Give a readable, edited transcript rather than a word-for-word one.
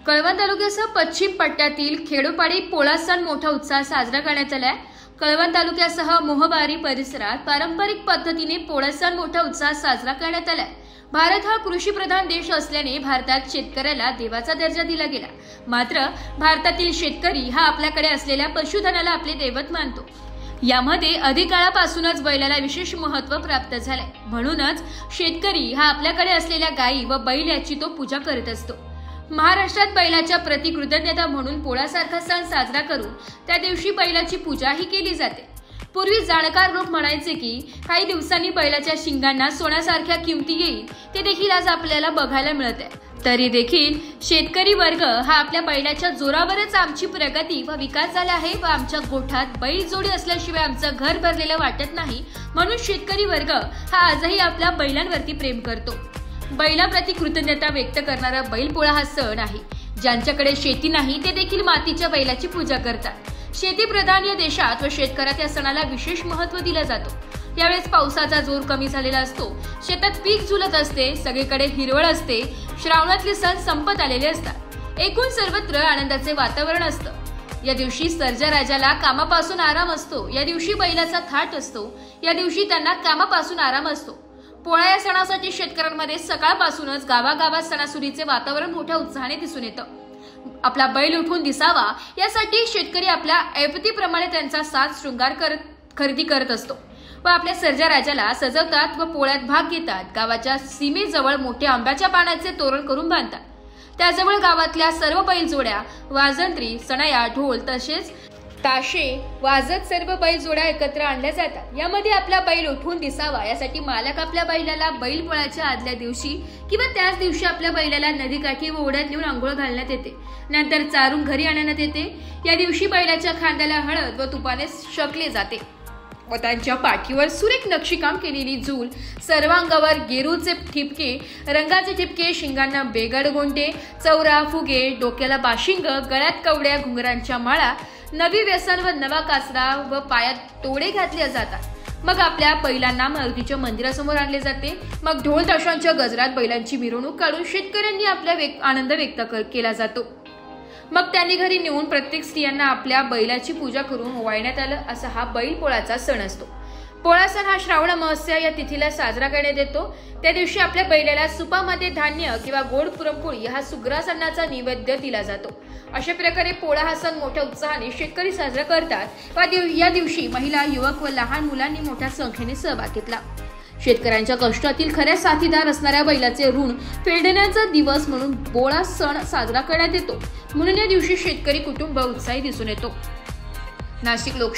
कळवण तालुक्यासह पश्चिम पट्ट्यातील खेडोपाडी पोळा सण मोठा उत्साहात साजरा करण्यात आलाय। कळवण तालुक्यासह मोहबारी परिसरात पारंपरिक पद्धतीने पोळा सण मोठा उत्साहात साजरा करण्यात आलाय। भारत हा कृषीप्रधान देश असल्याने भारतात शेतकऱ्याला देवाचा दर्जा दिला गेला। मात्र भारतातील शेतकरी हा आपल्याकडे असलेल्या पशुधनाला आपले दैवत मानतो। यामध्ये अधिक काळापासूनच बैलाला विशेष महत्त्व प्राप्त झाले। म्हणूनच शेतकरी हा आपल्याकडे असलेल्या गायी व बैल याची तो पूजा करत असतो। महाराष्ट्रात बैलाच्या प्रति कृतज्ञता म्हणून पोळासारखा सण साजरा करून त्या दिवशी बैलाची पूजा ही केली जाते। पूर्वी जाणकार लोक म्हणायचे की काही दिवसांनी बैलाच्या शिंगांना सोन्यासारख्या किमती येईल, ते देखील आज आपल्याला बघायला मिळत आहे। तरी देखील शेतकरी वर्ग हा आपल्या बैलाच्या जोरावरच आमची प्रगती व विकास झाला आहे व आमच्या गोठ्यात बैल जोडी असल्याशिवाय आमचं घर भरलेलं वाटत नाही, म्हणून शेतकरी वर्ग हा आजही आपल्या बैलांवरती प्रेम करतो। बैलाप्रती कृतज्ञता व्यक्त करणारा बैलपोळा हा सण आहे। ज्यांच्याकडे शेती नाही ते देखील मातीच्या बैलाची पूजा करतात। शेतीप्रधान या देशात व शेतकऱ्यात या सणाला विशेष महत्त्व दिलं जातं। यावेळेस पावसाचा जोर कमी झालेला असतो, शेतात पीक झुलत असते, सगळीकडे हिरवळ असते, श्रावणातले सण संपत आलेले असतात। एकूण सर्वत्र आनंदाचे वातावरण असतं। या दिवशी सर्जा राजाला कामापासून आराम असतो। या दिवशी बैलाचा थाट असतो। या दिवशी त्यांना कामापासून आराम असतो। पोळा या सणासाठी शेतकऱ्यांमध्ये सकाळपासूनच गावागावात सणासुदीचे वातावरण मोठ्या उत्साहाने दिसून येतं। आपला बैल उठून दिसावा यासाठी शेतकरी आपल्या ऐपतीप्रमाणे त्यांचा साज शृंगार खरेदी करत असतो व आपल्या सर्जा राजाला सजवतात व पोळ्यात भाग घेतात। गावाच्या सीमेजवळ मोठ्या आंब्याच्या पानाचे तोरण करून बांधतात। त्याजवळ गावातल्या सर्व बैल जोड्या, वाजंत्री, सणाया, ढोल तसेच ताशे वाजत सर्व बैल जोड्या एकत्र आणल्या जातात। यामध्ये आपला बैल उठून दिसावा यासाठी मालक आपल्या बैलाला बैलपोळ्याच्या आदल्या दिवशी किंवा त्याच दिवशी आपल्या बैलाला नदीकाठी व ओढ्यात नेऊन आंघोळ घालण्यात येते। नंतर चारून घरी आणण्यात येते। या दिवशी बैलाच्या खांद्याला हळद व तुपाने शकले जाते व त्यांच्या पाठीवर सुरेख नक्षीकाम केलेली झूल, सर्वांगावर गेरूचे ठिपके, रंगाचे ठिपके, शिंगांना बेगड गोंटे, चौरा, फुगे, डोक्याला बाशिंग, गळ्यात कवड्या, घुंगरांच्या माळा, नवी व्यसन व नवा कासरा व पायात तोडे घातले जातात। मग आपल्या बैलांना मारुतीच्या मंदिरासमोर आणले जाते। मग ढोल ताशांच्या गजरात बैलांची मिरवणूक काढून शेतकऱ्यांनी आपला आनंद व्यक्त केला जातो। मग त्यांनी घरी नेऊन प्रत्येक स्त्रियांना आपल्या बैलाची पूजा करून ओवाळण्यात आलं। असा हा बैलपोळाचा सण असतो। पोळा सण हा श्रावण अमावस्या या तिथीला साजरा करण्यात येतो। त्या दिवशी आपल्या बैलाला सुपामध्ये धान्य किंवा गोड पुरणपोळी हा सुग्रास अन्नाचा नैवेद्य दिला जातो। अशा प्रकारे पोळा हा सण मोठ्या उत्साहाने शेतकरी साजरा करतात व या दिवशी महिला, युवक व लहान मुलांनी मोठ्या संख्येने सहभाग घेतला। शेतकऱ्यांच्या कष्टातील खऱ्या साथीदार असणाऱ्या बैलाचे ऋण फेडण्याचा दिवस म्हणून पोळा सण साजरा करण्यात येतो। म्हणून या दिवशी शेतकरी कुटुंब उत्साही दिसून येतो। नाशिक लोक